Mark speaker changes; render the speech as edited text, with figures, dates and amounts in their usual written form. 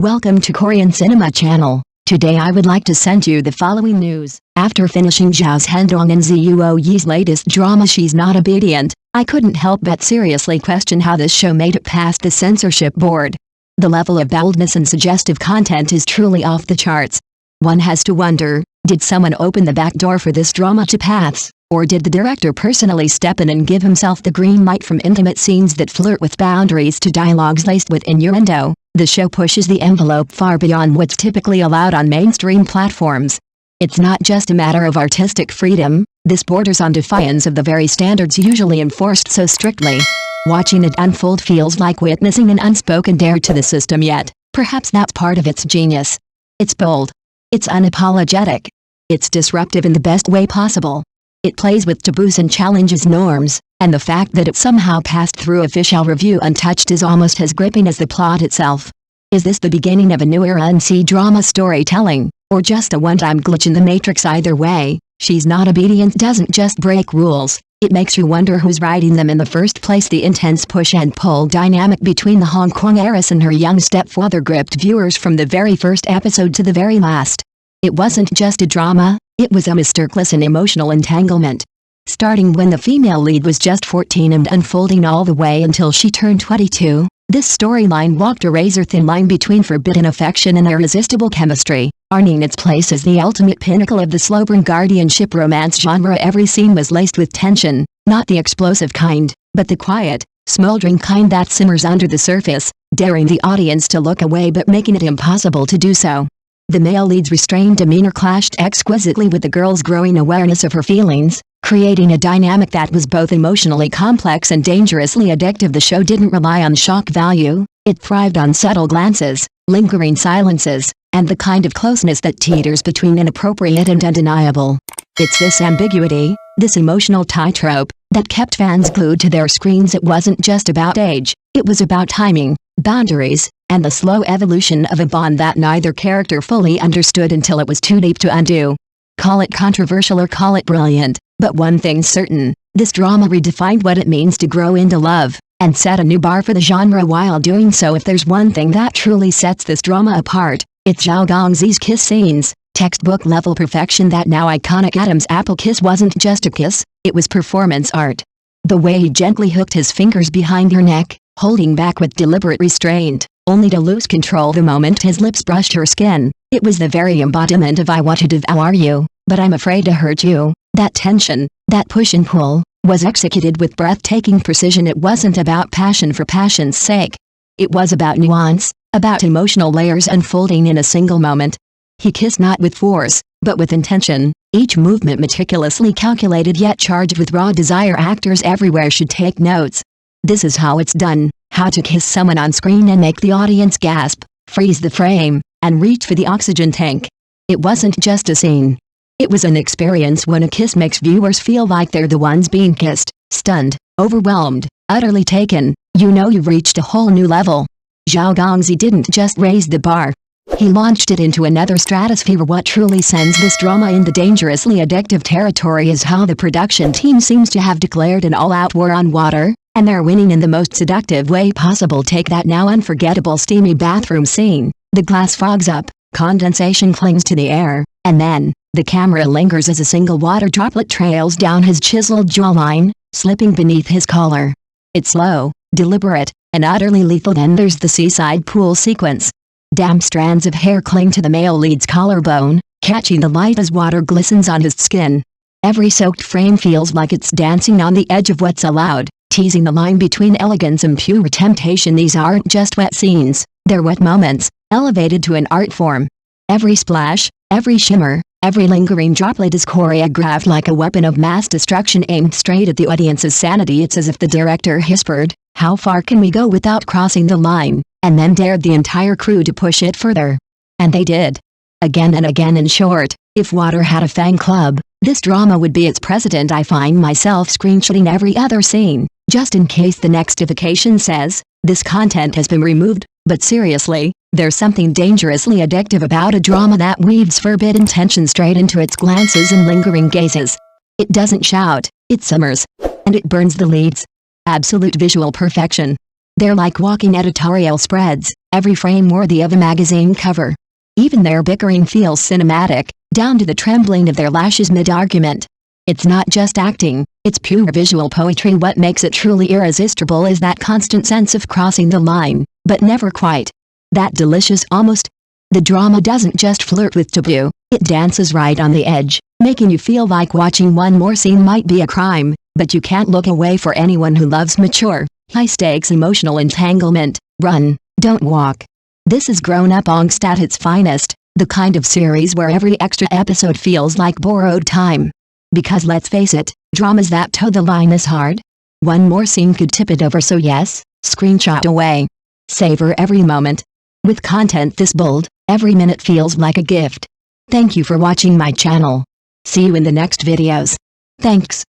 Speaker 1: Welcome to Korean Cinema Channel. Today I would like to send you the following news. After finishing Zhao's Zhendong and Zhuo Yi's latest drama She's Not Obedient, I couldn't help but seriously question how this show made it past the censorship board. The level of boldness and suggestive content is truly off the charts. One has to wonder, did someone open the back door for this drama to pass, or did the director personally step in and give himself the green light? From intimate scenes that flirt with boundaries to dialogues laced with innuendo, the show pushes the envelope far beyond what's typically allowed on mainstream platforms. It's not just a matter of artistic freedom, this borders on defiance of the very standards usually enforced so strictly. Watching it unfold feels like witnessing an unspoken dare to the system, yet perhaps that's part of its genius. It's bold. It's unapologetic. It's disruptive in the best way possible. It plays with taboos and challenges norms, and the fact that it somehow passed through official review untouched is almost as gripping as the plot itself. Is this the beginning of a new era in C-drama storytelling, or just a one-time glitch in the matrix? Either way, She's Not Obedient doesn't just break rules, it makes you wonder who's writing them in the first place. The intense push and pull dynamic between the Hong Kong heiress and her young stepfather gripped viewers from the very first episode to the very last. It wasn't just a drama, it was a masterclass in emotional entanglement. Starting when the female lead was just 14 and unfolding all the way until she turned 22, this storyline walked a razor-thin line between forbidden affection and irresistible chemistry, earning its place as the ultimate pinnacle of the slow-burn guardianship romance genre. Every scene was laced with tension, not the explosive kind, but the quiet, smoldering kind that simmers under the surface, daring the audience to look away but making it impossible to do so. The male lead's restrained demeanor clashed exquisitely with the girl's growing awareness of her feelings, creating a dynamic that was both emotionally complex and dangerously addictive. The show didn't rely on shock value, it thrived on subtle glances, lingering silences, and the kind of closeness that teeters between inappropriate and undeniable. It's this ambiguity, this emotional tightrope, that kept fans glued to their screens. It wasn't just about age, it was about timing, boundaries, and the slow evolution of a bond that neither character fully understood until it was too deep to undo. Call it controversial or call it brilliant, but one thing's certain, this drama redefined what it means to grow into love, and set a new bar for the genre while doing so. If there's one thing that truly sets this drama apart, it's Zhao Gongzi's kiss scenes, textbook-level perfection. That now iconic Adam's apple kiss wasn't just a kiss, it was performance art. The way he gently hooked his fingers behind her neck, holding back with deliberate restraint, only to lose control the moment his lips brushed her skin. It was the very embodiment of "I want to devour you, but I'm afraid to hurt you." That tension, that push and pull, was executed with breathtaking precision. It wasn't about passion for passion's sake. It was about nuance, about emotional layers unfolding in a single moment. He kissed not with force, but with intention, each movement meticulously calculated yet charged with raw desire. Actors everywhere should take notes. This is how it's done, how to kiss someone on screen and make the audience gasp, freeze the frame, and reach for the oxygen tank. It wasn't just a scene. It was an experience. When a kiss makes viewers feel like they're the ones being kissed, stunned, overwhelmed, utterly taken, you know you've reached a whole new level. Zhao Gongzi didn't just raise the bar. He launched it into another stratosphere. What truly sends this drama into dangerously addictive territory is how the production team seems to have declared an all-out war on water, and they're winning in the most seductive way possible. Take that now unforgettable steamy bathroom scene. The glass fogs up, condensation clings to the air, and then, the camera lingers as a single water droplet trails down his chiseled jawline, slipping beneath his collar. It's slow, deliberate, and utterly lethal. Then there's the seaside pool sequence. Damp strands of hair cling to the male lead's collarbone, catching the light as water glistens on his skin. Every soaked frame feels like it's dancing on the edge of what's allowed, teasing the line between elegance and pure temptation. These aren't just wet scenes, they're wet moments, elevated to an art form. Every splash, every shimmer, every lingering droplet is choreographed like a weapon of mass destruction aimed straight at the audience's sanity. It's as if the director whispered, "How far can we go without crossing the line?" and then dared the entire crew to push it further. And they did. Again and again. In short, if water had a fan club, this drama would be its president. I find myself screenshotting every other scene, just in case the notification says, "This content has been removed." But seriously, there's something dangerously addictive about a drama that weaves forbidden tension straight into its glances and lingering gazes. It doesn't shout, it simmers. And it burns the leads. Absolute visual perfection. They're like walking editorial spreads, every frame worthy of a magazine cover. Even their bickering feels cinematic, down to the trembling of their lashes mid-argument. It's not just acting, it's pure visual poetry. What makes it truly irresistible is that constant sense of crossing the line, but never quite. That delicious almost. The drama doesn't just flirt with taboo, it dances right on the edge, making you feel like watching one more scene might be a crime, but you can't look away for anyone who loves mature, high-stakes emotional entanglement. Run, don't walk. This is grown-up angst at its finest, the kind of series where every extra episode feels like borrowed time. Because let's face it, dramas that toe the line is hard. One more scene could tip it over, so yes, screenshot away. Savor every moment. With content this bold, every minute feels like a gift. Thank you for watching my channel. See you in the next videos. Thanks.